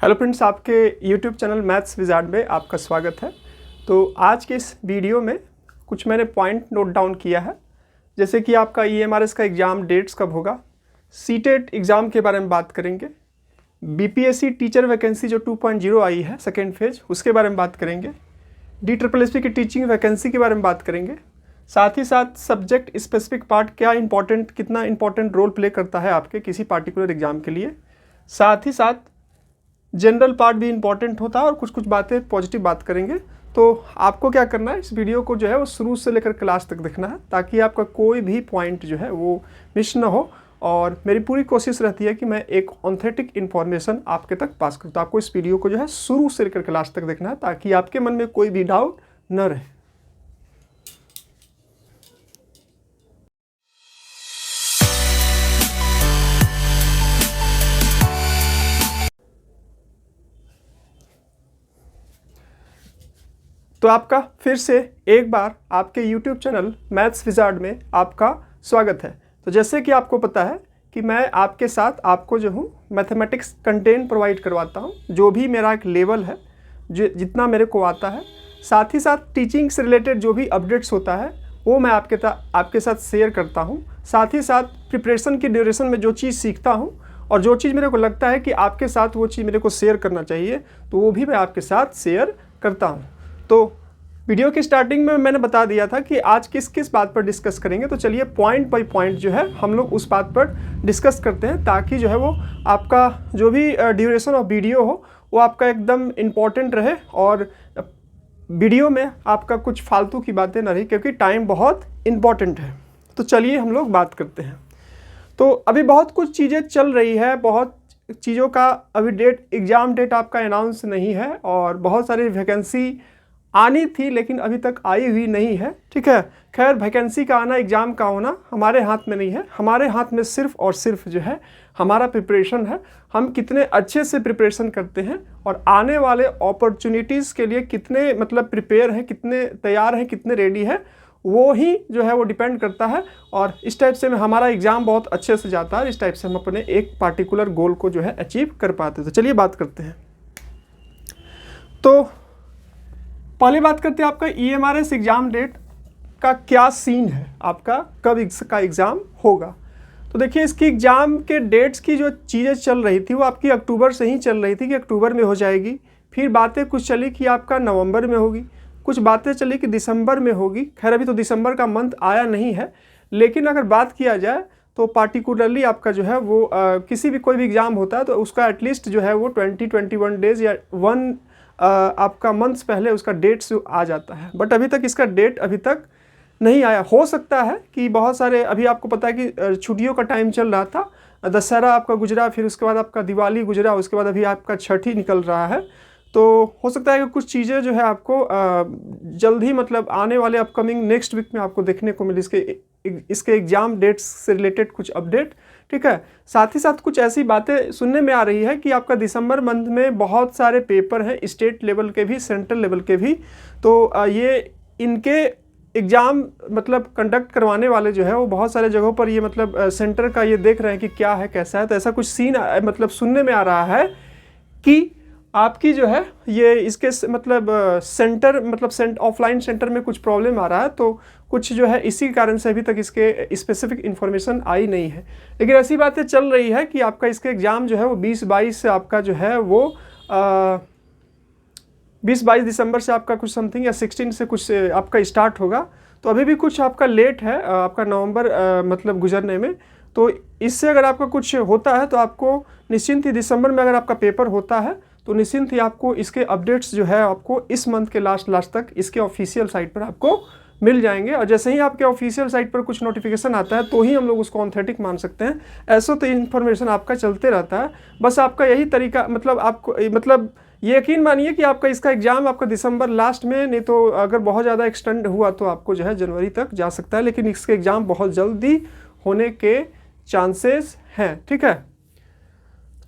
Hello friends, आपके YouTube channel maths wizard में आपका स्वागत है। तो आज के इस वीडियो में कुछ मैंने पॉइंट नोट डाउन किया है, जैसे कि आपका EMRS का एग्ज़ाम डेट्स कब होगा, सीटेट एग्ज़ाम के बारे में बात करेंगे, BPSC टीचर वैकेंसी जो 2.0 आई है सेकेंड फेज उसके बारे में बात करेंगे, DSSS की टीचिंग वैकेंसी के बारे में बात करेंगे, साथ ही साथ सब्जेक्ट स्पेसिफिक पार्ट कितना इंपॉर्टेंट रोल प्ले करता है आपके किसी पार्टिकुलर एग्ज़ाम के लिए, साथ ही साथ जनरल पार्ट भी इंपॉर्टेंट होता है और कुछ बातें पॉजिटिव बात करेंगे। तो आपको क्या करना है, इस वीडियो को जो है वो शुरू से लेकर क्लास तक देखना है ताकि आपका कोई भी पॉइंट जो है वो मिस ना हो। और मेरी पूरी कोशिश रहती है कि मैं एक ऑथेंटिक इन्फॉर्मेशन आपके तक पास करूँ। तो आपको इस वीडियो को जो है शुरू से लेकर क्लास तक देखना है ताकि आपके मन में कोई भी डाउट न रहे। तो आपका फिर से एक बार आपके YouTube चैनल मैथ्स विज़ार्ड में आपका स्वागत है। तो जैसे कि आपको पता है कि मैं आपके साथ आपको जो हूँ मैथमेटिक्स कंटेंट प्रोवाइड करवाता हूँ, जो भी मेरा एक लेवल है, जितना मेरे को आता है। साथ ही साथ टीचिंग से रिलेटेड जो भी अपडेट्स होता है वो मैं आपके साथ शेयर करता हूँ। साथ ही साथ प्रिपरेशन की ड्यूरेशन में जो चीज़ सीखता हूँ और जो चीज़ मेरे को लगता है कि आपके साथ वो चीज़ मेरे को शेयर करना चाहिए, तो वो भी मैं आपके साथ शेयर करता हूँ। तो वीडियो की स्टार्टिंग में मैंने बता दिया था कि आज किस किस बात पर डिस्कस करेंगे, तो चलिए पॉइंट बाय पॉइंट जो है हम लोग उस बात पर डिस्कस करते हैं ताकि जो है वो आपका जो भी ड्यूरेशन ऑफ वीडियो हो वो आपका एकदम इम्पॉर्टेंट रहे और वीडियो में आपका कुछ फालतू की बातें ना रही, क्योंकि टाइम बहुत इम्पॉर्टेंट है। तो चलिए हम लोग बात करते हैं। तो अभी बहुत कुछ चीज़ें चल रही है, बहुत चीज़ों का अभी एग्ज़ाम डेट आपका अनाउंस नहीं है और बहुत सारी वैकेंसी आनी थी लेकिन अभी तक आई हुई नहीं है। ठीक है, खैर वैकेंसी का आना, एग्ज़ाम का होना हमारे हाथ में नहीं है। हमारे हाथ में सिर्फ और सिर्फ जो है हमारा प्रिपरेशन है। हम कितने अच्छे से प्रिपरेशन करते हैं और आने वाले अपॉर्चुनिटीज़ के लिए कितने प्रिपेयर हैं, कितने तैयार हैं, कितने रेडी हैं, वो ही जो है वो डिपेंड करता है। और इस टाइप से हमारा एग्ज़ाम बहुत अच्छे से जाता है। इस टाइप से हम अपने एक पार्टिकुलर गोल को जो है अचीव कर पाते हैं। तो चलिए बात करते हैं। तो पहले बात करते हैं आपका EMRS एग्ज़ाम डेट का क्या सीन है, आपका कब इसका एग्ज़ाम होगा। तो देखिए, इसकी एग्ज़ाम के डेट्स की जो चीज़ें चल रही थी वो आपकी अक्टूबर से ही चल रही थी कि अक्टूबर में हो जाएगी। फिर बातें कुछ चली कि आपका नवंबर में होगी, कुछ बातें चली कि दिसंबर में होगी। खैर अभी तो दिसंबर का मंथ आया नहीं है, लेकिन अगर बात किया जाए तो पार्टिकुलरली आपका जो है वो किसी भी कोई भी एग्ज़ाम होता है तो उसका एटलीस्ट जो है वो 20-21 डेज़ या आपका मंथ्स पहले उसका डेट्स आ जाता है। बट अभी तक इसका डेट अभी तक नहीं आया। हो सकता है कि बहुत सारे, अभी आपको पता है कि छुट्टियों का टाइम चल रहा था, दशहरा आपका गुजरा, फिर उसके बाद आपका दिवाली गुजरा, उसके बाद अभी आपका छठ ही निकल रहा है। तो हो सकता है कि कुछ चीज़ें जो है आपको जल्द ही आने वाले अपकमिंग नेक्स्ट वीक में आपको देखने को मिले इसके एग्ज़ाम डेट्स से रिलेटेड कुछ अपडेट। ठीक है, साथ ही साथ कुछ ऐसी बातें सुनने में आ रही है कि आपका दिसंबर मंथ में बहुत सारे पेपर हैं, स्टेट लेवल के भी, सेंट्रल लेवल के भी। तो ये इनके एग्ज़ाम कंडक्ट करवाने वाले जो है वो बहुत सारे जगहों पर ये सेंटर का ये देख रहे हैं कि क्या है कैसा है। तो ऐसा कुछ सीन सुनने में आ रहा है कि आपकी जो है ये इसके सेंटर ऑफलाइन सेंटर में कुछ प्रॉब्लम आ रहा है। तो कुछ जो है इसी कारण से अभी तक इसके स्पेसिफिक इन्फॉर्मेशन आई नहीं है। लेकिन ऐसी बातें चल रही है कि आपका इसके एग्ज़ाम जो है वो 20-22 से आपका जो है वो 20-22 दिसंबर से आपका कुछ समथिंग या 16 से कुछ आपका स्टार्ट होगा। तो अभी भी कुछ आपका लेट है आपका नवंबर गुजरने में। तो इससे अगर आपका कुछ होता है तो आपको निश्चिंत ही दिसंबर में अगर आपका पेपर होता है तो निश्चिंत ही आपको इसके अपडेट्स जो है आपको इस मंथ के लास्ट तक इसके ऑफिशियल साइट पर आपको मिल जाएंगे। और जैसे ही आपके ऑफिशियल साइट पर कुछ नोटिफिकेशन आता है तो ही हम लोग उसको ऑथेंटिक मान सकते हैं। ऐसा तो इन्फॉर्मेशन आपका चलते रहता है। बस आपका यही तरीका आपको ये यकीन मानिए कि आपका इसका एग्ज़ाम आपका दिसंबर लास्ट में, नहीं तो अगर बहुत ज़्यादा एक्सटेंड हुआ तो आपको जो है जनवरी तक जा सकता है। लेकिन इसके एग्ज़ाम बहुत जल्दी होने के चांसेस हैं। ठीक है,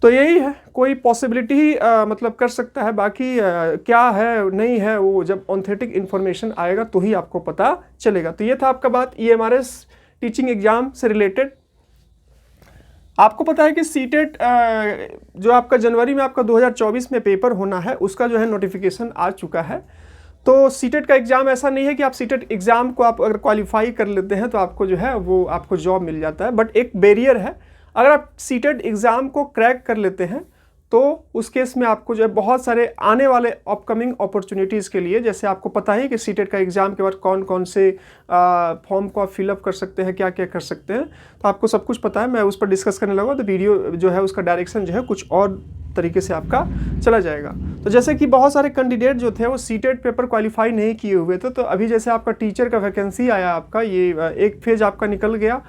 तो यही है, कोई पॉसिबिलिटी ही कर सकता है। बाकी क्या है नहीं है वो जब ऑथेंटिक इन्फॉर्मेशन आएगा तो ही आपको पता चलेगा। तो ये था आपका बात EMRS टीचिंग एग्ज़ाम से रिलेटेड। आपको पता है कि सीटेट जो आपका जनवरी में आपका 2024 में पेपर होना है, उसका जो है नोटिफिकेशन आ चुका है। तो सीटेट का एग्ज़ाम ऐसा नहीं है कि आप सीटेट एग्ज़ाम को आप अगर क्वालिफाई कर लेते हैं तो आपको जो है वो आपको जॉब मिल जाता है, बट एक बैरियर है। अगर आप सीटेट एग्ज़ाम को क्रैक कर लेते हैं तो उस केस में आपको जो है बहुत सारे आने वाले अपकमिंग अपॉर्चुनिटीज़ के लिए, जैसे आपको पता है कि सीटेट का एग्ज़ाम के बाद कौन कौन से फॉर्म को आप फिलअप कर सकते हैं, क्या क्या कर सकते हैं, तो आपको सब कुछ पता है। मैं उस पर डिस्कस करने लगा तो वीडियो जो है उसका डायरेक्शन जो है कुछ और तरीके से आपका चला जाएगा। तो जैसे कि बहुत सारे कैंडिडेट जो थे वो सीटेट पेपर क्वालिफाई नहीं किए हुए थे, तो अभी जैसे आपका टीचर का वैकेंसी आया, आपका ये एक फेज आपका निकल गया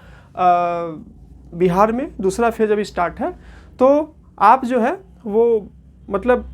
बिहार में, दूसरा फेज अभी स्टार्ट है। तो आप जो है वो मतलब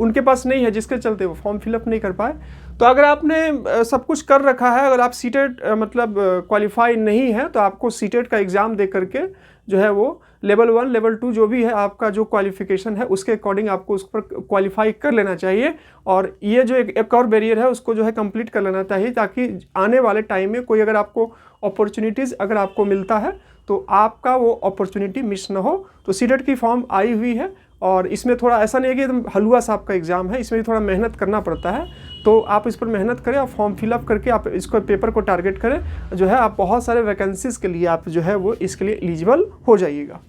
उनके पास नहीं है, जिसके चलते वो फॉर्म फिलअप नहीं कर पाए। तो अगर आपने सब कुछ कर रखा है, अगर आप सीटेट मतलब क्वालिफाई नहीं है, तो आपको सीटेट का एग्ज़ाम दे करके जो है वो लेवल 1 लेवल 2 जो भी है आपका जो क्वालिफिकेशन है उसके अकॉर्डिंग आपको उस पर क्वालिफाई कर लेना चाहिए। और ये जो एक और बैरियर है उसको जो है कंप्लीट कर लेना चाहिए, ताकि आने वाले टाइम में कोई अगर आपको अपॉर्चुनिटीज़ अगर आपको मिलता है तो आपका वो अपॉर्चुनिटी मिस ना हो। तो सीटेट की फॉर्म आई हुई है और इसमें थोड़ा ऐसा नहीं है कि एकदम हलवा सा आपका एग्ज़ाम है, इसमें थोड़ा मेहनत करना पड़ता है। तो आप इस पर मेहनत करें और फॉर्म फिलअप करके आप इसको पेपर को टारगेट करें, जो है आप बहुत सारे वैकेंसीज़ के लिए आप जो है वो इसके लिए एलिजिबल हो जाइएगा।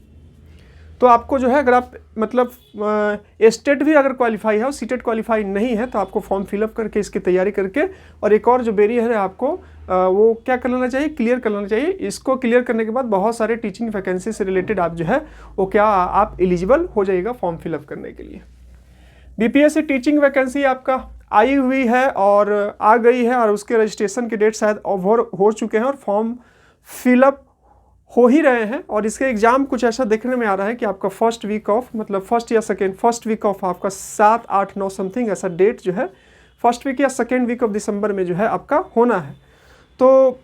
तो आपको जो है अगर आप मतलब स्टेट भी अगर क्वालिफाई है और सीटेट क्वालिफाई नहीं है तो आपको फॉर्म फिलअप करके इसकी तैयारी करके, और एक और जो बैरियर है आपको वो क्या कर लेना चाहिए, क्लियर कर लेना चाहिए। इसको क्लियर करने के बाद बहुत सारे टीचिंग वैकेंसी से रिलेटेड आप जो है वो क्या आप एलिजिबल हो जाइएगा फॉर्म फिलअप करने के लिए। बीपीएससी टीचिंग वैकेंसी आपका आई हुई है और आ गई है, और उसके रजिस्ट्रेशन के डेट शायद ओवर हो चुके हैं और फॉर्म फिलअप हो ही रहे हैं। और इसके एग्ज़ाम कुछ ऐसा देखने में आ रहा है कि आपका फर्स्ट वीक ऑफ मतलब फर्स्ट वीक ऑफ आपका 7, 8, 9 समथिंग ऐसा डेट जो है फर्स्ट वीक या सेकेंड वीक ऑफ दिसंबर में जो है आपका होना है। तो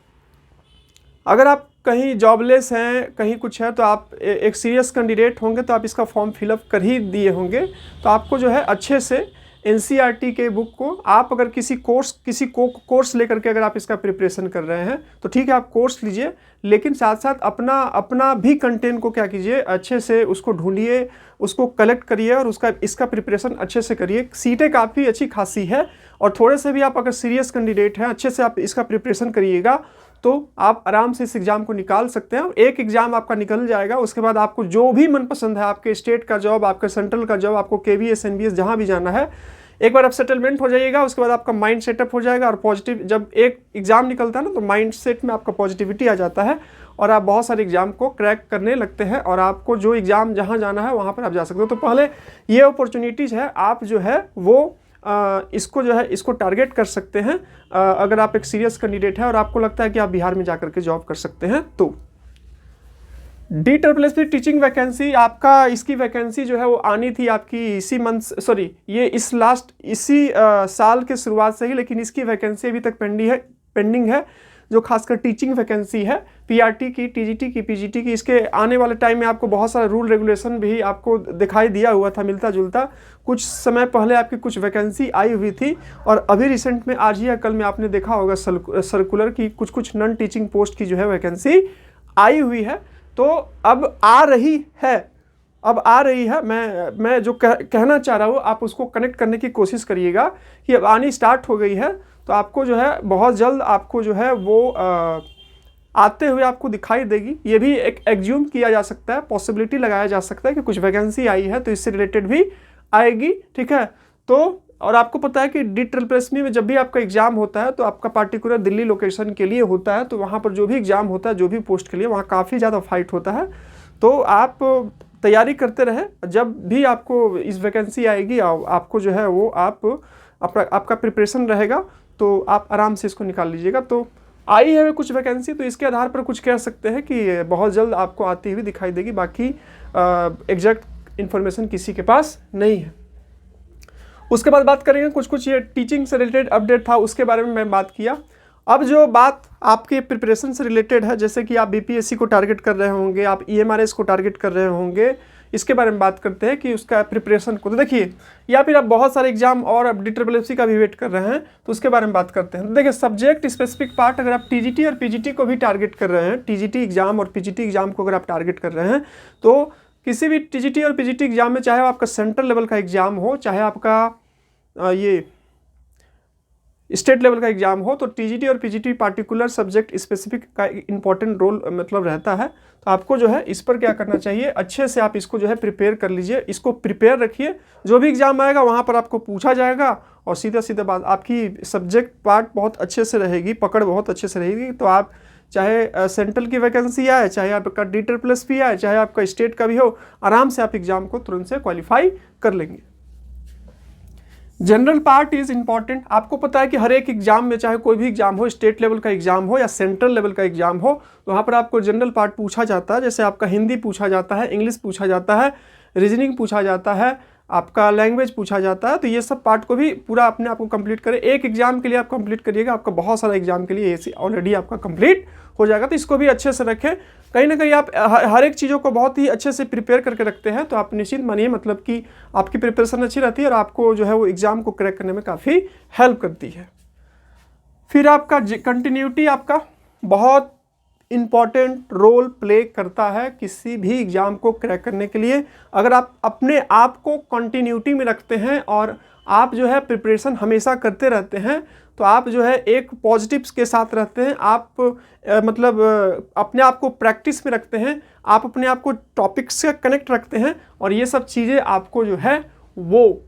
अगर आप कहीं जॉबलेस हैं, कहीं कुछ है, तो आप एक सीरियस कैंडिडेट होंगे तो आप इसका फॉर्म फिलअप कर ही दिए होंगे। तो आपको जो है अच्छे से एनसीईआरटी के बुक को आप अगर किसी कोर्स लेकर के अगर आप इसका प्रिपरेशन कर रहे हैं तो ठीक है, आप कोर्स लीजिए, लेकिन साथ साथ अपना भी कंटेंट को क्या कीजिए, अच्छे से उसको ढूंढिए, उसको कलेक्ट करिए और इसका प्रिपरेशन अच्छे से करिए। सीटें काफ़ी अच्छी खासी है और थोड़े से भी आप अगर सीरियस कैंडिडेट हैं, अच्छे से आप इसका प्रिपरेशन करिएगा तो आप आराम से इस एग्ज़ाम को निकाल सकते हैं। एक एग्ज़ाम आपका निकल जाएगा, उसके बाद आपको जो भी मनपसंद है, आपके स्टेट का जॉब, आपके सेंट्रल का जॉब, आपको केवीएस एनबीएस जहाँ भी जाना है, एक बार आप सेटलमेंट हो जाइएगा, उसके बाद आपका माइंड सेटअप हो जाएगा। और पॉजिटिव जब एक एग्ज़ाम निकलता है ना तो माइंड सेट में आपका पॉजिटिविटी आ जाता है और आप बहुत सारे एग्ज़ाम को क्रैक करने लगते हैं और आपको जो एग्ज़ाम जहाँ जाना है वहाँ पर आप जा सकते हो। तो पहले ये अपॉर्चुनिटीज़ है, आप जो है वो इसको जो है इसको टारगेट कर सकते हैं अगर आप एक सीरियस कैंडिडेट है और आपको लगता है कि आप बिहार में जाकर के जॉब कर सकते हैं। तो DSSS टीचिंग वैकेंसी आपका, इसकी वैकेंसी जो है वो आनी थी आपकी इसी साल के शुरुआत से ही, लेकिन इसकी वैकेंसी अभी तक पेंडिंग है जो खासकर टीचिंग वैकेंसी है, पीआरटी की, टीजीटी की, पीजीटी की। इसके आने वाले टाइम में आपको बहुत सारा रूल रेगुलेशन भी आपको दिखाई दिया हुआ था मिलता जुलता। कुछ समय पहले आपकी कुछ वैकेंसी आई हुई थी और अभी रिसेंट में आज या कल में आपने देखा होगा सर्कुलर की कुछ नॉन टीचिंग पोस्ट की जो है वैकेंसी आई हुई है। तो अब आ रही है। मैं जो कहना चाह रहा हूँ आप उसको कनेक्ट करने की कोशिश करिएगा कि अब आनी स्टार्ट हो गई है, तो आपको जो है बहुत जल्द आपको जो है वो आते हुए आपको दिखाई देगी। ये भी एक एग्ज्यूम किया जा सकता है, पॉसिबिलिटी लगाया जा सकता है कि कुछ वैकेंसी आई है तो इससे रिलेटेड भी आएगी, ठीक है। तो और आपको पता है कि DSSS में जब भी आपका एग्ज़ाम होता है तो आपका पार्टिकुलर दिल्ली लोकेशन के लिए होता है, तो वहाँ पर जो भी एग्ज़ाम होता है, जो भी पोस्ट के लिए, वहाँ काफ़ी ज़्यादा फाइट होता है। तो आप तैयारी करते रहे, जब भी आपको इस वैकेंसी आएगी आपको जो है वो आपका प्रिपरेशन रहेगा तो आप आराम से इसको निकाल लीजिएगा। तो आई है कुछ वैकेंसी, तो इसके आधार पर कुछ कह सकते हैं कि बहुत जल्द आपको आती हुई दिखाई देगी। बाकी एग्जैक्ट इन्फॉर्मेशन किसी के पास नहीं है। उसके बाद बात करेंगे कुछ ये टीचिंग से रिलेटेड अपडेट था उसके बारे में मैं बात किया। अब जो बात आपके प्रिपरेशन से रिलेटेड है, जैसे कि आप बीपीएससी को टारगेट कर रहे होंगे, आप ईएमआरएस को टारगेट कर रहे होंगे, इसके बारे में बात करते हैं कि उसका प्रिपरेशन को, तो देखिए, या फिर आप बहुत सारे एग्जाम और अब DSSC का भी वेट कर रहे हैं तो उसके बारे में बात करते हैं। तो देखिए, सब्जेक्ट स्पेसिफिक पार्ट, अगर आप टीजीटी और पीजीटी को भी टारगेट कर रहे हैं, टीजीटी एग्जाम और पीजीटी एग्जाम को अगर आप टारगेट कर रहे हैं, तो किसी भी टीजीटी और पीजीटी एग्जाम में, चाहे आपका सेंट्रल लेवल का एग्जाम हो, चाहे आपका ये स्टेट लेवल का एग्जाम हो, तो टीजीटी और पीजीटी पार्टिकुलर सब्जेक्ट स्पेसिफिक का इंपॉर्टेंट रोल मतलब रहता है। तो आपको जो है इस पर क्या करना चाहिए, अच्छे से आप इसको जो है प्रिपेयर कर लीजिए, इसको प्रिपेयर रखिए, जो भी एग्जाम आएगा वहाँ पर आपको पूछा जाएगा और सीधा सीधा बात, आपकी सब्जेक्ट पार्ट बहुत अच्छे से रहेगी, पकड़ बहुत अच्छे से रहेगी। तो आप चाहे सेंट्रल की वैकेंसी आए, चाहे आपका DSSC भी आए, चाहे आपका स्टेट का भी हो, आराम से आप एग्जाम को तुरंत से क्वालिफाई कर लेंगे। General part is important. आपको पता है कि हर एक एग्जाम में, चाहे कोई भी एग्जाम हो, स्टेट लेवल का एग्जाम हो या सेंट्रल लेवल का एग्जाम हो, तो वहाँ पर आपको जनरल पार्ट पूछा जाता है। जैसे आपका हिंदी पूछा जाता है, इंग्लिश पूछा जाता है, रीजनिंग पूछा जाता है, आपका लैंग्वेज पूछा जाता है। तो ये सब पार्ट को भी पूरा अपने आप को कंप्लीट करें। एक एग्जाम के लिए आप कंप्लीट करिएगा, आपका बहुत सारा एग्जाम के लिए ऑलरेडी आपका कंप्लीट हो जाएगा। तो इसको भी अच्छे से रखें। कहीं ना कहीं आप हर एक चीज़ों को बहुत ही अच्छे से प्रिपेयर करके रखते हैं, तो आप निश्चित मानिए मतलब कि आपकी प्रिपरेशन अच्छी रहती है और आपको जो है वो एग्ज़ाम को क्रैक करने में काफ़ी हेल्प करती है। फिर आपका कंटिन्यूटी आपका बहुत इम्पॉर्टेंट रोल प्ले करता है किसी भी एग्ज़ाम को क्रैक करने के लिए। अगर आप अपने आप को कंटिन्यूटी में रखते हैं और आप जो है प्रिपरेशन हमेशा करते रहते हैं, तो आप जो है एक पॉजिटिव्स के साथ रहते हैं, आप मतलब अपने आप को प्रैक्टिस में रखते हैं, आप अपने आप को टॉपिक से कनेक्ट रखते हैं, और ये सब चीज़ें आपको जो है वो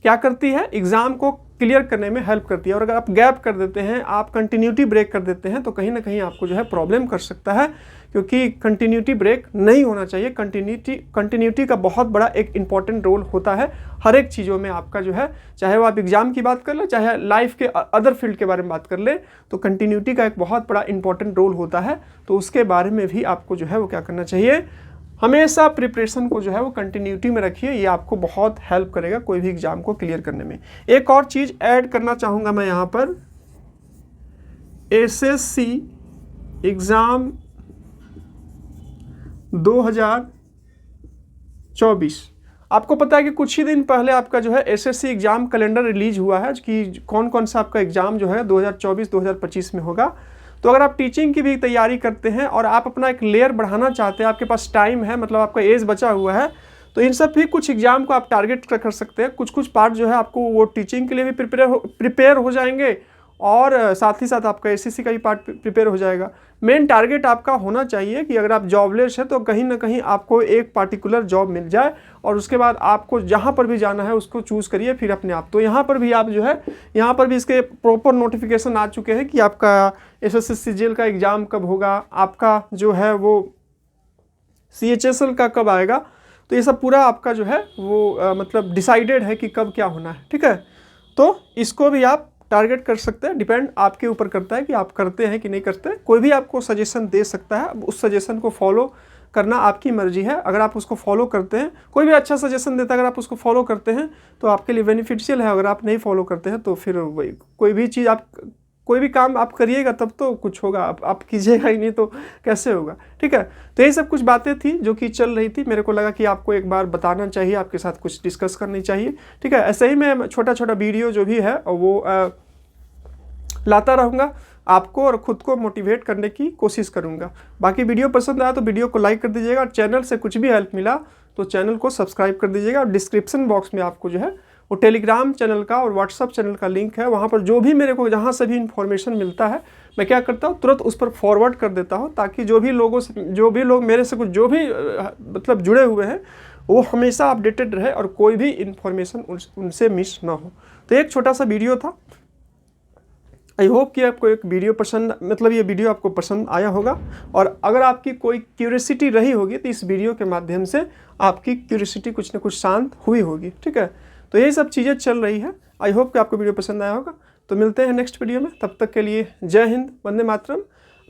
क्या करती है, एग्ज़ाम को क्लियर करने में हेल्प करती है। और अगर आप गैप कर देते हैं, आप कंटिन्यूटी ब्रेक कर देते हैं, तो कहीं ना कहीं आपको जो है प्रॉब्लम कर सकता है, क्योंकि कंटिन्यूटी ब्रेक नहीं होना चाहिए। कंटिन्यूटी का बहुत बड़ा एक इंपॉर्टेंट रोल होता है हर एक चीज़ों में आपका जो है, चाहे वो आप एग्जाम की बात कर ले, चाहे लाइफ के अदर फील्ड के बारे में बात कर ले, तो कंटिन्यूटी का एक बहुत बड़ा इंपॉर्टेंट रोल होता है। तो उसके बारे में भी आपको जो है वो क्या करना चाहिए, हमेशा प्रिपरेशन को जो है वो कंटिन्यूटी में रखिए। ये आपको बहुत हेल्प करेगा कोई भी एग्जाम को क्लियर करने में। एक और चीज़ ऐड करना चाहूँगा मैं यहाँ पर, SSC एग्ज़ाम 2024, आपको पता है कि कुछ ही दिन पहले आपका जो है SSC एग्ज़ाम कैलेंडर रिलीज हुआ है कि कौन कौन सा आपका एग्ज़ाम जो है 2024-2025 में होगा। तो अगर आप टीचिंग की भी तैयारी करते हैं और आप अपना एक लेयर बढ़ाना चाहते हैं, आपके पास टाइम है, मतलब आपका एज बचा हुआ है, तो इन सब भी कुछ एग्जाम को आप टारगेट कर सकते हैं। कुछ पार्ट जो है आपको वो टीचिंग के लिए भी प्रिपेयर हो जाएंगे, और साथ ही साथ आपका SSC का भी पार्ट प्रिपेयर हो जाएगा। मेन टारगेट आपका होना चाहिए कि अगर आप जॉबलेस है तो कहीं ना कहीं आपको एक पार्टिकुलर जॉब मिल जाए, और उसके बाद आपको जहाँ पर भी जाना है उसको चूज़ करिए फिर अपने आप। तो यहाँ पर भी आप जो है, यहाँ पर भी इसके प्रॉपर नोटिफिकेशन आ चुके हैं कि आपका SSC CGL का एग्ज़ाम कब होगा, आपका जो है वो CHSL का कब आएगा। तो ये सब पूरा आपका जो है वो मतलब डिसाइडेड है कि कब क्या होना है, ठीक है। तो इसको भी आप टारगेट कर सकते हैं, डिपेंड आपके ऊपर करता है कि आप करते हैं कि नहीं करते। कोई भी आपको सजेशन दे सकता है, उस सजेशन को फॉलो करना आपकी मर्जी है। अगर आप उसको फॉलो करते हैं, कोई भी अच्छा सजेशन देता है, अगर आप उसको फॉलो करते हैं तो आपके लिए बेनिफिशियल है। अगर आप नहीं फॉलो करते हैं तो फिर वही कोई भी चीज़ आप, कोई भी काम आप करिएगा तब तो कुछ होगा, आप कीजिएगा ही नहीं तो कैसे होगा, ठीक है। तो यही सब कुछ बातें थी जो कि चल रही थी, मेरे को लगा कि आपको एक बार बताना चाहिए, आपके साथ कुछ डिस्कस करनी चाहिए, ठीक है। ऐसे ही मैं छोटा छोटा वीडियो जो भी है वो लाता रहूँगा आपको, और ख़ुद को मोटिवेट करने की कोशिश करूँगा। बाकी वीडियो पसंद आया तो वीडियो को लाइक कर दीजिएगा, और चैनल से कुछ भी हेल्प मिला तो चैनल को सब्सक्राइब कर दीजिएगा। और डिस्क्रिप्शन बॉक्स में आपको जो है वो टेलीग्राम चैनल का और व्हाट्सअप चैनल का लिंक है, वहाँ पर जो भी मेरे को जहाँ से भी इन्फॉर्मेशन मिलता है मैं क्या करता हूँ, तुरंत उस पर फॉरवर्ड कर देता हूँ, ताकि जो भी लोग मेरे से कुछ जो भी मतलब जुड़े हुए हैं वो हमेशा अपडेटेड रहे और कोई भी इन्फॉर्मेशन उनसे मिस ना हो। तो एक छोटा सा वीडियो था, आई होप कि आपको एक वीडियो पसंद, मतलब ये वीडियो आपको पसंद आया होगा, और अगर आपकी कोई क्यूरियोसिटी रही होगी तो इस वीडियो के माध्यम से आपकी क्यूरियोसिटी कुछ ना कुछ शांत हुई होगी, ठीक है। तो यही सब चीज़ें चल रही है। आई होप कि आपको वीडियो पसंद आया होगा। तो मिलते हैं नेक्स्ट वीडियो में, तब तक के लिए जय हिंद, वंदे मातरम।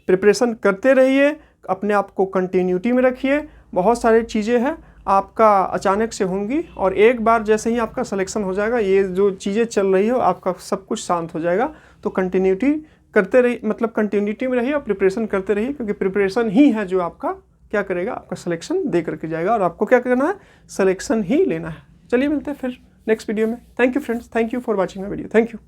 प्रिपरेशन करते रहिए, अपने आप को कंटिन्यूटी में रखिए। बहुत सारी चीज़ें हैं आपका अचानक से होंगी, और एक बार जैसे ही आपका सिलेक्शन हो जाएगा, ये जो चीज़ें चल रही हो आपका सब कुछ शांत हो जाएगा। तो कंटिन्यूटी करते रहिए, मतलब कंटिन्यूटी में रहिए और प्रिपरेशन करते रहिए, क्योंकि प्रिपरेशन ही है जो आपका क्या करेगा, आपका सिलेक्शन दे करके जाएगा। और आपको क्या करना है, सिलेक्शन ही लेना है। चलिए मिलते हैं फिर नेक्स्ट वीडियो में। Thank you friends, thank you for watching my video, thank you.